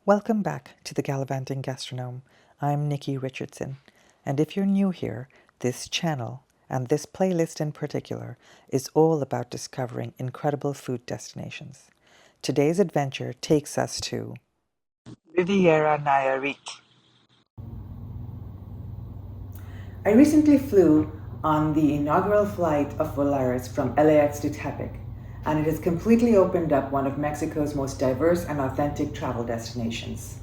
Welcome back to the Galavanting Gastronome. I'm Nikki Richardson, and if you're new here, this channel, and this playlist in particular, is all about discovering incredible food destinations. Today's adventure takes us to Riviera Nayarit. I recently flew on the inaugural flight of Volaris from LAX to Tepic, and it has completely opened up one of Mexico's most diverse and authentic travel destinations.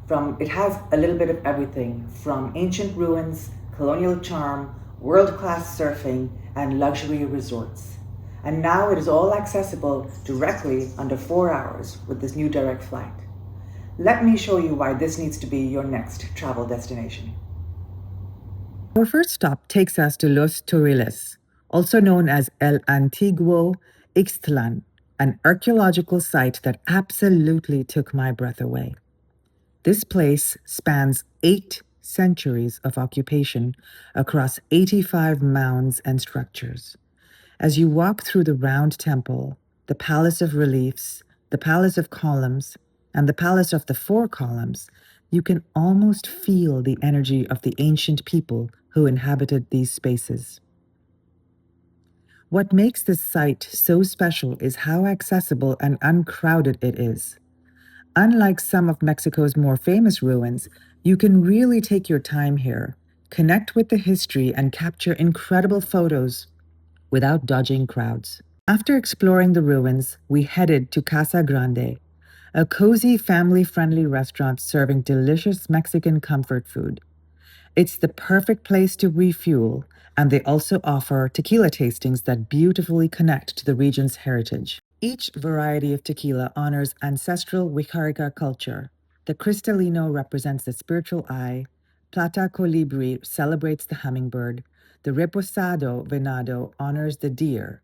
It has a little bit of everything from ancient ruins, colonial charm, world-class surfing, and luxury resorts. And now it is all accessible directly under 4 hours with this new direct flight. Let me show you why this needs to be your next travel destination. Our first stop takes us to Los Toriles, also known as El Antiguo Ixtlán, an archaeological site that absolutely took my breath away. This place spans 8 centuries of occupation across 85 mounds and structures. As you walk through the round temple, the palace of reliefs, the palace of columns, and the palace of the 4 columns, you can almost feel the energy of the ancient people who inhabited these spaces. What makes this site so special is how accessible and uncrowded it is. Unlike some of Mexico's more famous ruins, you can really take your time here, connect with the history, and capture incredible photos without dodging crowds. After exploring the ruins, we headed to Casa Grande, a cozy, family-friendly restaurant serving delicious Mexican comfort food. It's the perfect place to refuel, and they also offer tequila tastings that beautifully connect to the region's heritage. Each variety of tequila honors ancestral Wixárika culture. The Cristalino represents the spiritual eye, Plata Colibri celebrates the hummingbird, the Reposado Venado honors the deer.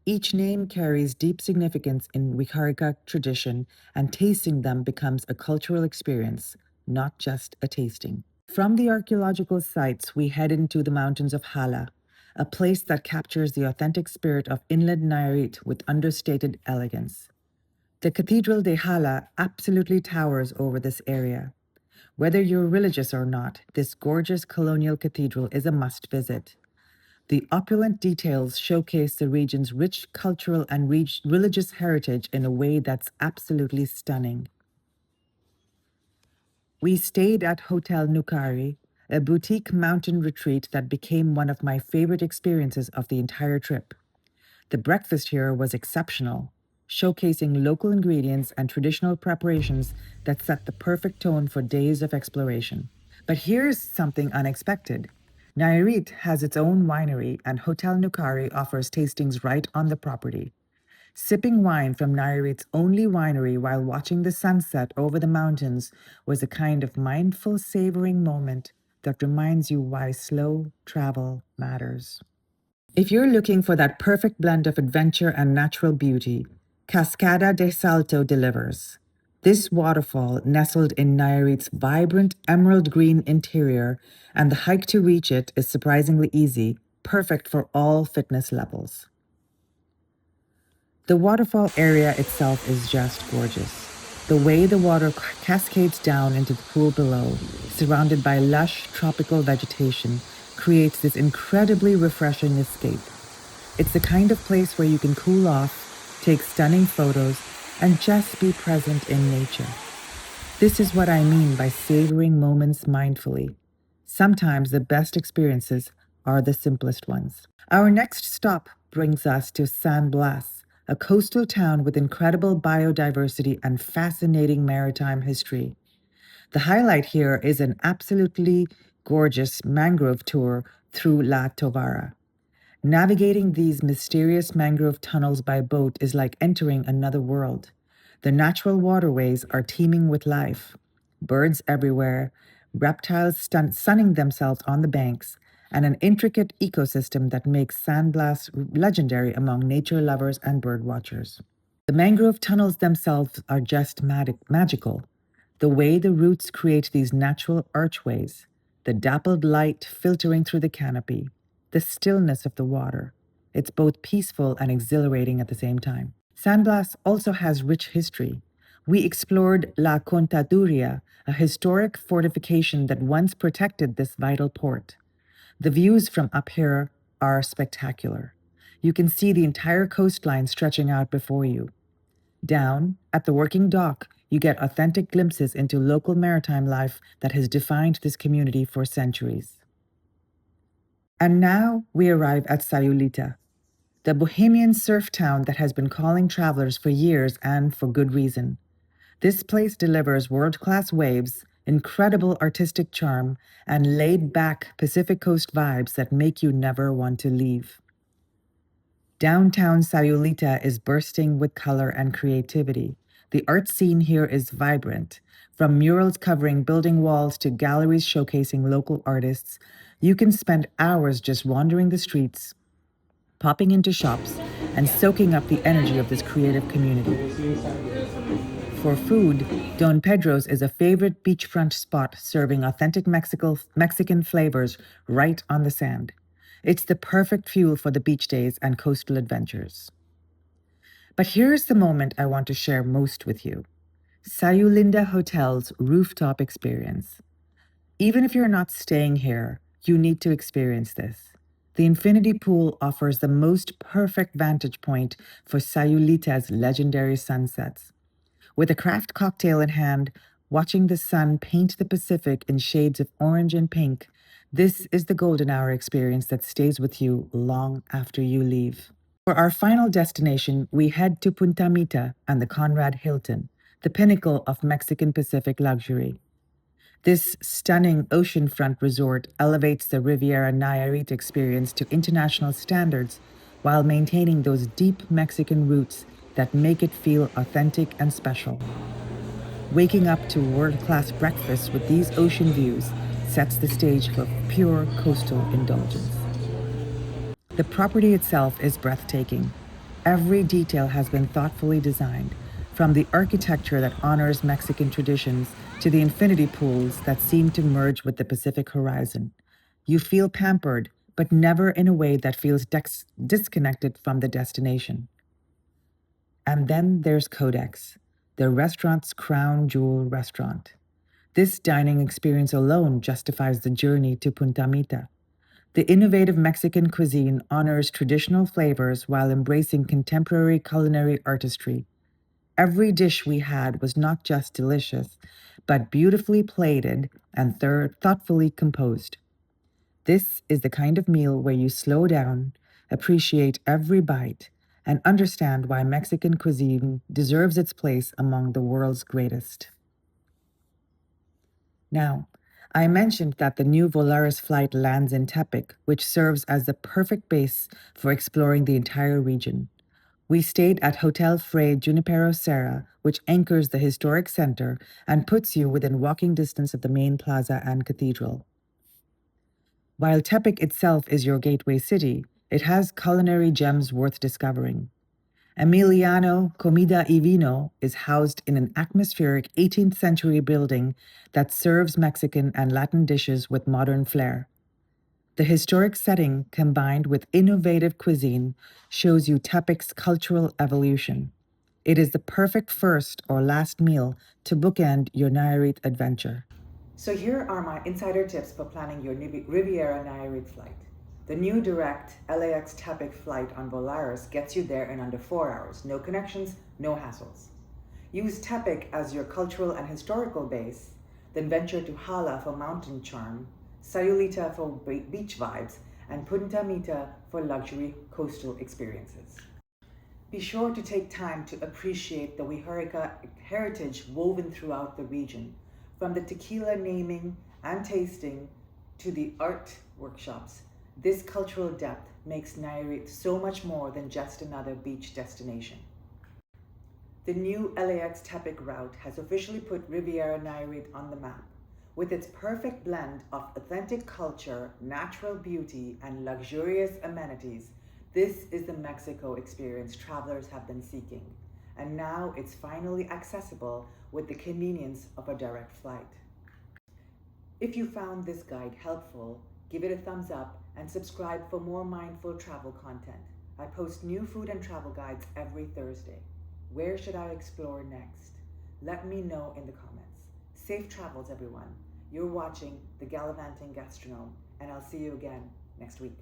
Each name carries deep significance in Wixárika tradition, and tasting them becomes a cultural experience, not just a tasting. From the archaeological sites, we head into the mountains of Jala, a place that captures the authentic spirit of inland Nayarit with understated elegance. The Cathedral de Jala absolutely towers over this area. Whether you're religious or not, this gorgeous colonial cathedral is a must visit. The opulent details showcase the region's rich cultural and religious heritage in a way that's absolutely stunning. We stayed at Hotel Nukari, a boutique mountain retreat that became one of my favorite experiences of the entire trip. The breakfast here was exceptional, showcasing local ingredients and traditional preparations that set the perfect tone for days of exploration. But here's something unexpected. Nayarit has its own winery, and Hotel Nukari offers tastings right on the property. Sipping wine from Nayarit's only winery while watching the sunset over the mountains was a kind of mindful, savoring moment that reminds you why slow travel matters. If you're looking for that perfect blend of adventure and natural beauty, Cascada de Salto delivers. This waterfall, nestled in Nayarit's vibrant emerald green interior, and the hike to reach it is surprisingly easy, perfect for all fitness levels. The waterfall area itself is just gorgeous. The way the water cascades down into the pool below, surrounded by lush tropical vegetation, creates this incredibly refreshing escape. It's the kind of place where you can cool off, take stunning photos, and just be present in nature. This is what I mean by savoring moments mindfully. Sometimes the best experiences are the simplest ones. Our next stop brings us to San Blas, a coastal town with incredible biodiversity and fascinating maritime history. The highlight here is an absolutely gorgeous mangrove tour through La Tovara. Navigating these mysterious mangrove tunnels by boat is like entering another world. The natural waterways are teeming with life. Birds everywhere, reptiles sunning themselves on the banks, and an intricate ecosystem that makes San Blas legendary among nature lovers and bird watchers. The mangrove tunnels themselves are just magical. The way the roots create these natural archways, the dappled light filtering through the canopy, the stillness of the water. It's both peaceful and exhilarating at the same time. San Blas also has rich history. We explored La Contaduria, a historic fortification that once protected this vital port. The views from up here are spectacular. You can see the entire coastline stretching out before you. Down at the working dock, you get authentic glimpses into local maritime life that has defined this community for centuries. And now we arrive at Sayulita, the bohemian surf town that has been calling travelers for years and for good reason. This place delivers world-class waves, incredible artistic charm, and laid-back Pacific Coast vibes that make you never want to leave. Downtown Sayulita is bursting with color and creativity. The art scene here is vibrant. From murals covering building walls to galleries showcasing local artists, you can spend hours just wandering the streets, popping into shops, and soaking up the energy of this creative community. For food, Don Pedro's is a favorite beachfront spot serving authentic Mexican flavors right on the sand. It's the perfect fuel for the beach days and coastal adventures. But here's the moment I want to share most with you: Sayulinda Hotel's rooftop experience. Even if you're not staying here, you need to experience this. The infinity pool offers the most perfect vantage point for Sayulita's legendary sunsets. With a craft cocktail in hand, watching the sun paint the Pacific in shades of orange and pink, this is the golden hour experience that stays with you long after you leave. For our final destination, we head to Punta Mita and the Conrad Hilton, the pinnacle of Mexican Pacific luxury. This stunning oceanfront resort elevates the Riviera Nayarit experience to international standards while maintaining those deep Mexican roots that make it feel authentic and special. Waking up to world-class breakfast with these ocean views sets the stage for pure coastal indulgence. The property itself is breathtaking. Every detail has been thoughtfully designed, from the architecture that honors Mexican traditions to the infinity pools that seem to merge with the Pacific horizon. You feel pampered, but never in a way that feels disconnected from the destination. And then there's Codex, the restaurant's crown jewel restaurant. This dining experience alone justifies the journey to Punta Mita. The innovative Mexican cuisine honors traditional flavors while embracing contemporary culinary artistry. Every dish we had was not just delicious, but beautifully plated and thoughtfully composed. This is the kind of meal where you slow down, appreciate every bite, and understand why Mexican cuisine deserves its place among the world's greatest. Now, I mentioned that the new Volaris flight lands in Tepic, which serves as the perfect base for exploring the entire region. We stayed at Hotel Frei Junipero Serra, which anchors the historic center and puts you within walking distance of the main plaza and cathedral. While Tepic itself is your gateway city, it has culinary gems worth discovering. Emiliano Comida y Vino is housed in an atmospheric 18th century building that serves Mexican and Latin dishes with modern flair. The historic setting, combined with innovative cuisine, shows you Tepic's cultural evolution. It is the perfect first or last meal to bookend your Nayarit adventure. So here are my insider tips for planning your Riviera Nayarit flight. The new direct LAX Tepic flight on Volaris gets you there in under 4 hours. No connections, no hassles. Use Tepic as your cultural and historical base, then venture to Jala for mountain charm, Sayulita for beach vibes, and Punta Mita for luxury coastal experiences. Be sure to take time to appreciate the Wixárika heritage woven throughout the region, from the tequila naming and tasting to the art workshops. This cultural depth makes Nayarit so much more than just another beach destination. The new LAX Tepic route has officially put Riviera Nayarit on the map. With its perfect blend of authentic culture, natural beauty, and luxurious amenities, this is the Mexico experience travelers have been seeking. And now it's finally accessible with the convenience of a direct flight. If you found this guide helpful, give it a thumbs up and subscribe for more mindful travel content. I post new food and travel guides every Thursday. Where should I explore next? Let me know in the comments. Safe travels, everyone. You're watching the Galavanting Gastronome, and I'll see you again next week.